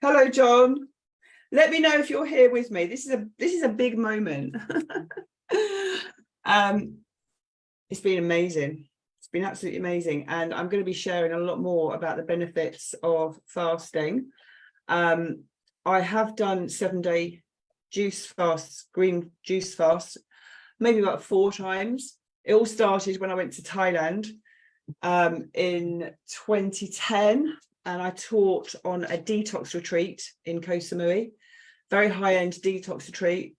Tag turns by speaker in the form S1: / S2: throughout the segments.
S1: Hello, John. Let me know if you're here with me. This is a big moment. um, it's been amazing. It's been absolutely amazing, and I'm going to be sharing a lot more about the benefits of fasting. I have done 7-day juice fasts, green juice fasts, maybe about 4 times. It all started when I went to Thailand in 2010. And I taught on a detox retreat in Koh Samui, very high-end detox retreat.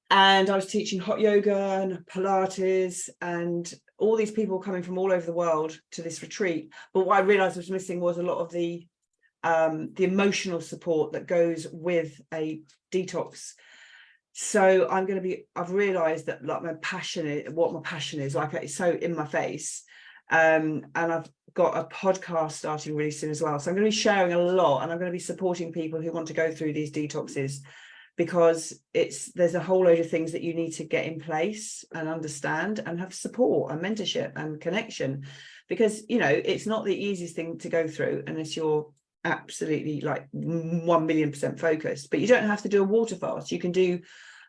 S1: And I was teaching hot yoga and Pilates and all these people coming from all over the world to this retreat. But what I realized was missing was a lot of the emotional support that goes with a detox. So I've realized that like what my passion is, like it's so in my face. And I've got a podcast starting really soon as well. So I'm going to be sharing a lot, and I'm going to be supporting people who want to go through these detoxes, because there's a whole load of things that you need to get in place and understand and have support and mentorship and connection, because it's not the easiest thing to go through unless you're absolutely like 1,000,000% focused. But you don't have to do a water fast. You can do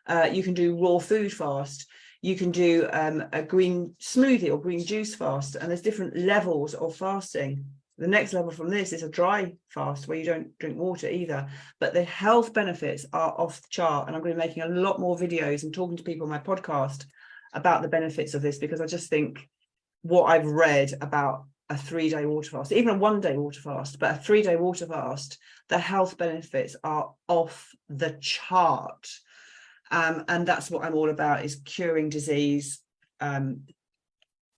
S1: raw food fast. You can do a green smoothie or green juice fast, and there's different levels of fasting. The next level from this is a dry fast where you don't drink water either, but the health benefits are off the chart. And I'm going to be making a lot more videos and talking to people on my podcast about the benefits of this, because I just think what I've read about a 3-day water fast, even a 1-day water fast, but a 3-day water fast, the health benefits are off the chart. And that's what I'm all about, is curing disease,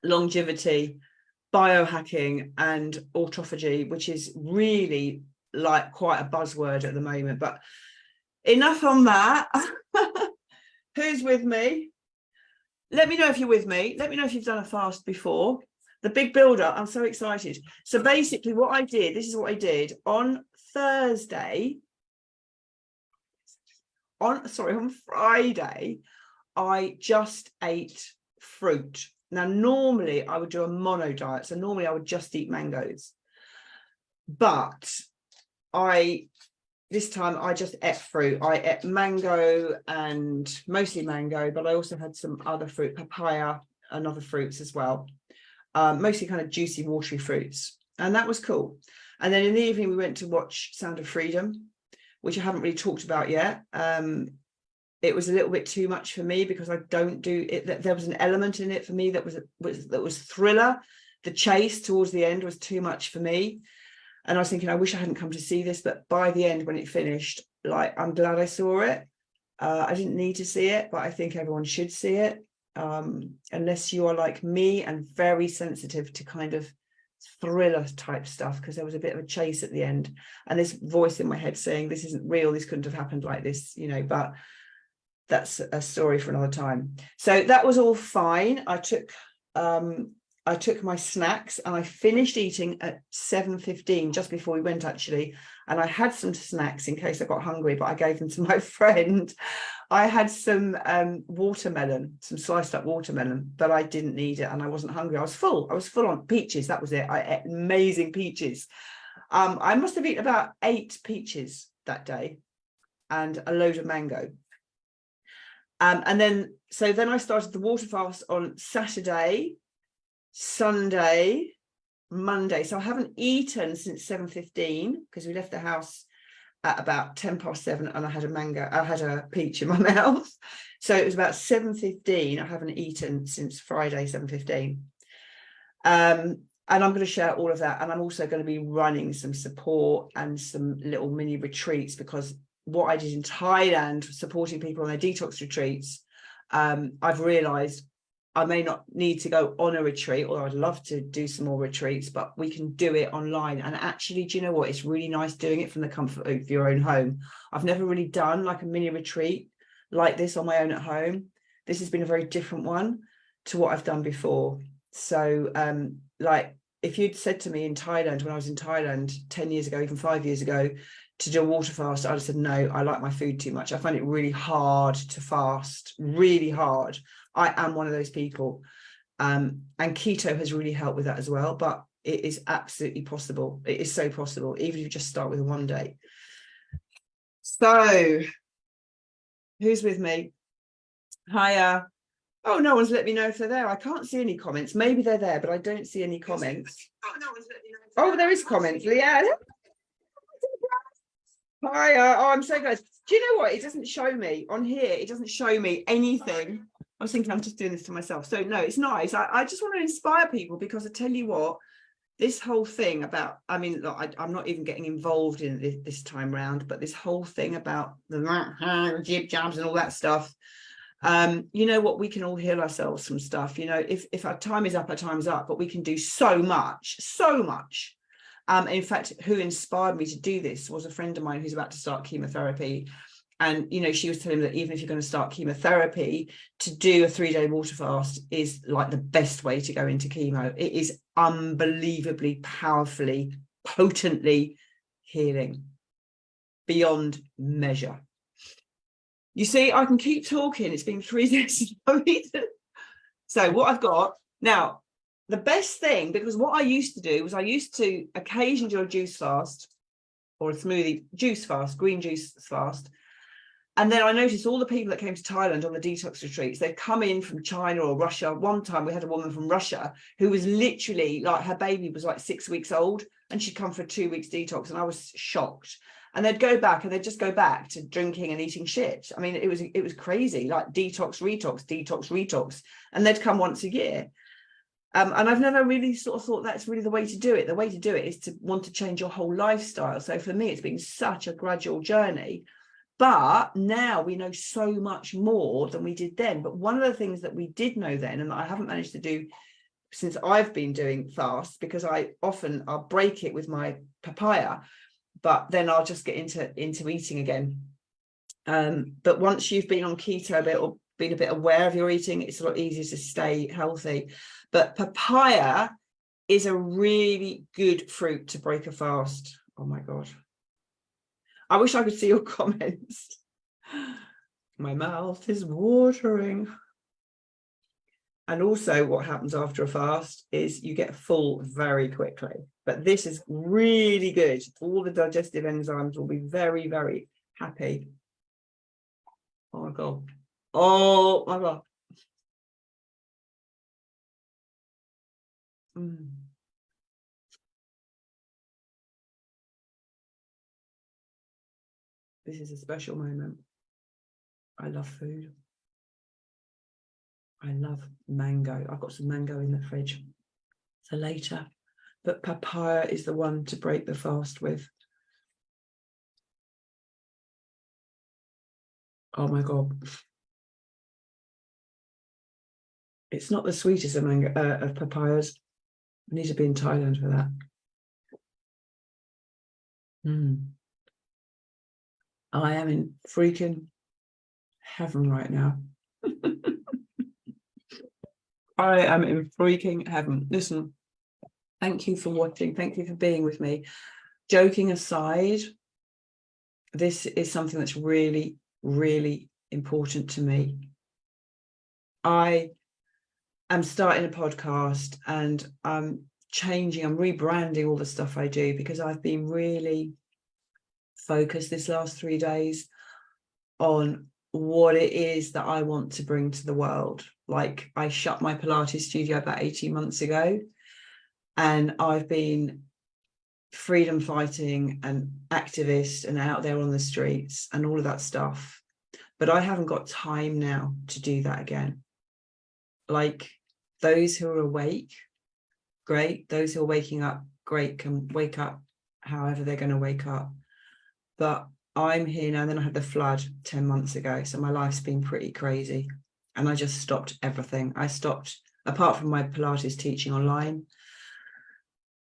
S1: longevity, biohacking, and autophagy, which is really like quite a buzzword at the moment. But enough on that. Who's with me? Let me know if you're with me. Let me know if you've done a fast before. The big builder, I'm so excited. So basically what I did, this is what I did on Thursday. On Friday, I just ate fruit. Now, normally I would do a mono diet. So normally I would just eat mangoes. But this time I just ate fruit. I ate mango, and mostly mango, but I also had some other fruit, papaya and other fruits as well. Mostly kind of juicy, watery fruits. And that was cool. And then in the evening, we went to watch Sound of Freedom, which I haven't really talked about yet. It was a little bit too much for me, because I don't do it. There was an element in it for me that was thriller. The chase towards the end was too much for me. And I was thinking, I wish I hadn't come to see this. But by the end, when it finished, like, I'm glad I saw it. I didn't need to see it, but I think everyone should see it. Unless you are like me and very sensitive to kind of thriller type stuff, because there was a bit of a chase at the end, and this voice in my head saying, this isn't real, this couldn't have happened like this, but that's a story for another time. So that was all fine. I took my snacks, and I finished eating at 7:15, just before we went actually, and I had some snacks in case I got hungry, but I gave them to my friend. I had some watermelon, some sliced up watermelon, but I didn't need it, and I wasn't hungry. I was full on peaches. That was it. I ate amazing peaches. I must have eaten about 8 peaches that day, and a load of mango. And then I started the water fast on Saturday, Sunday, Monday. So I haven't eaten since 7:15, because we left the house at about 7:10, and I had a peach in my mouth. So it was about 7:15. I haven't eaten since Friday, 7:15. And I'm going to share all of that. And I'm also going to be running some support and some little mini retreats, because what I did in Thailand, supporting people on their detox retreats, I've realized I may not need to go on a retreat, although I'd love to do some more retreats, but we can do it online. And actually, do you know what? It's really nice doing it from the comfort of your own home. I've never really done like a mini retreat like this on my own at home. This has been a very different one to what I've done before. So like, if you'd said to me in Thailand, when I was in Thailand 10 years ago, even 5 years ago, to do a water fast, I'd have said, no, I like my food too much. I find it really hard to fast, really hard. I am one of those people. And keto has really helped with that as well. But it is absolutely possible. It is so possible, even if you just start with a 1 day. So who's with me? Hiya. Oh, no one's let me know if they're there. I can't see any comments. Maybe they're there, but I don't see any comments. Oh, there is comments. Leanne. Hiya. Oh, I'm so glad. Do you know what? It doesn't show me on here. It doesn't show me anything. I was thinking I'm just doing this to myself. So no, it's nice. I just want to inspire people, because I tell you what, this whole thing about, I mean, look, I'm not even getting involved in this time round, but this whole thing about the jib jabs and all that stuff, you know what, we can all heal ourselves from stuff. You know, if our time is up, our time's up, but we can do so much. In fact, who inspired me to do this was a friend of mine who's about to start chemotherapy. And, you know, she was telling me that even if you're going to start chemotherapy, to do a 3-day water fast is like the best way to go into chemo. It is unbelievably, powerfully, potently healing beyond measure. You see, I can keep talking. It's been 3 days. So what I've got now, the best thing, because what I used to do was I used to occasionally do a juice fast or a smoothie juice fast, green juice fast. And then I noticed all the people that came to Thailand on the detox retreats, they'd come in from China or Russia. One time we had a woman from Russia who was literally like, her baby was like 6 weeks old, and she'd come for a 2 weeks detox, and I was shocked. And they'd go back and they'd just go back to drinking and eating shit. I mean, it was crazy, like detox, retox. And they'd come once a year. And I've never really sort of thought that's really the way to do it. The way to do it is to want to change your whole lifestyle. So for me, it's been such a gradual journey. But now we know so much more than we did then. But one of the things that we did know then, and I haven't managed to do since I've been doing fasts, because I'll break it with my papaya, but then I'll just get into eating again. But once you've been on keto a bit, or been a bit aware of your eating, it's a lot easier to stay healthy. But papaya is a really good fruit to break a fast. Oh my God. I wish I could see your comments. My mouth is watering. And also what happens after a fast is you get full very quickly. But this is really good. All the digestive enzymes will be very, very happy. Oh my God. Oh my God. This is a special moment. I love food. I love mango. I've got some mango in the fridge for later. But papaya is the one to break the fast with. Oh my God. It's not the sweetest of of papayas. I need to be in Thailand for that. I am in freaking heaven right now. I am in freaking heaven. Listen, thank you for watching. Thank you for being with me. Joking aside, this is something that's really, really important to me. I am starting a podcast, and I'm rebranding all the stuff I do, because I've been really focused this last 3 days on what it is that I want to bring to the world. Like, I shut my Pilates studio about 18 months ago, and I've been freedom fighting and activist and out there on the streets and all of that stuff. But I haven't got time now to do that again. Like, those who are awake, great. Those who are waking up, great, can wake up however they're going to wake up. But I'm here now. Then I had the flood 10 months ago. So my life's been pretty crazy. And I just stopped everything. I stopped, apart from my Pilates teaching online.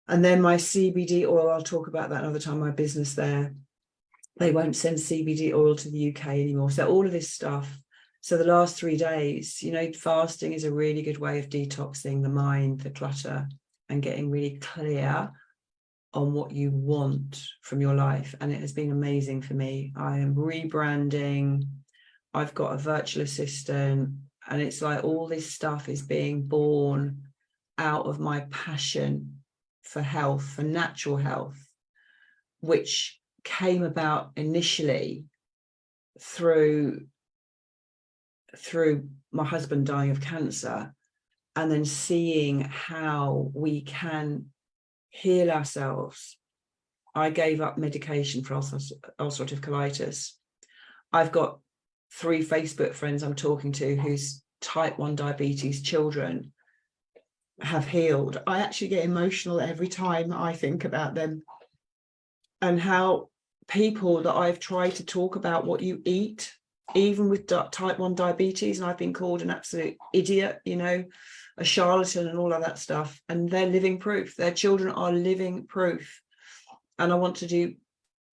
S1: And then my CBD oil, I'll talk about that another time, my business there. They won't send CBD oil to the UK anymore. So all of this stuff. So the last 3 days, you know, fasting is a really good way of detoxing the mind, the clutter, and getting really clear on what you want from your life. And it has been amazing for me. I am rebranding. I've got a virtual assistant, and it's like all this stuff is being born out of my passion for health, for natural health, which came about initially through my husband dying of cancer, and then seeing how we can heal ourselves. I gave up medication for ulcerative colitis. I've got 3 Facebook friends I'm talking to whose type 1 diabetes children have healed. I actually get emotional every time I think about them, and how people that I've tried to talk about what you eat, even with type 1 diabetes, and I've been called an absolute idiot, you know, a charlatan and all of that stuff, and they're living proof. Their children are living proof. And I want to do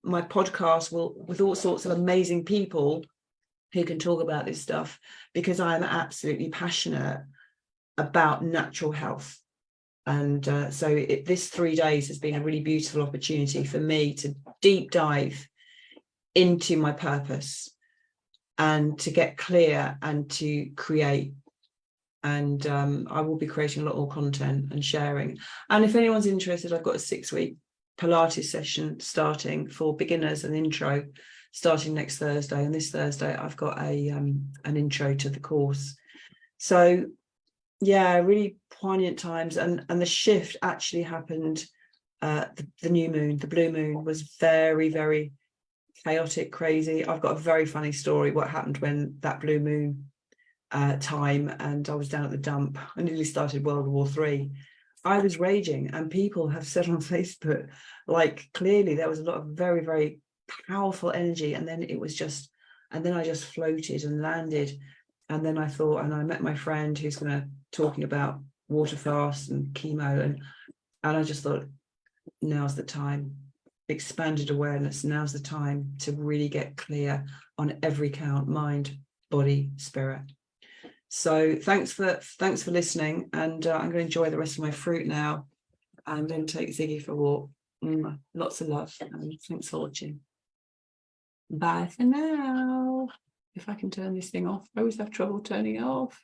S1: my podcast with all sorts of amazing people who can talk about this stuff, because I'm absolutely passionate about natural health. And so this 3 days has been a really beautiful opportunity for me to deep dive into my purpose and to get clear and to create. And I will be creating a lot more content and sharing. And if anyone's interested, I've got a 6-week Pilates session starting for beginners, an intro, starting next Thursday. And this Thursday, I've got an intro to the course. So yeah, really poignant times. And the shift actually happened, the new moon, the blue moon, was very, very chaotic, crazy. I've got a very funny story what happened when that blue moon time, and I was down at the dump. I nearly started World War III. I was raging, and people have said on Facebook, like, clearly there was a lot of very, very powerful energy, and then it was just, and then I just floated and landed. And then I thought, and I met my friend who's talking about water fast and chemo, and I just thought, now's the time. Expanded awareness, now's the time to really get clear on every count: mind, body, spirit. So thanks for listening, and I'm going to enjoy the rest of my fruit now and then take Ziggy for a walk. Lots of love, and thanks for watching. Bye for now. If I can turn this thing off, I always have trouble turning it off.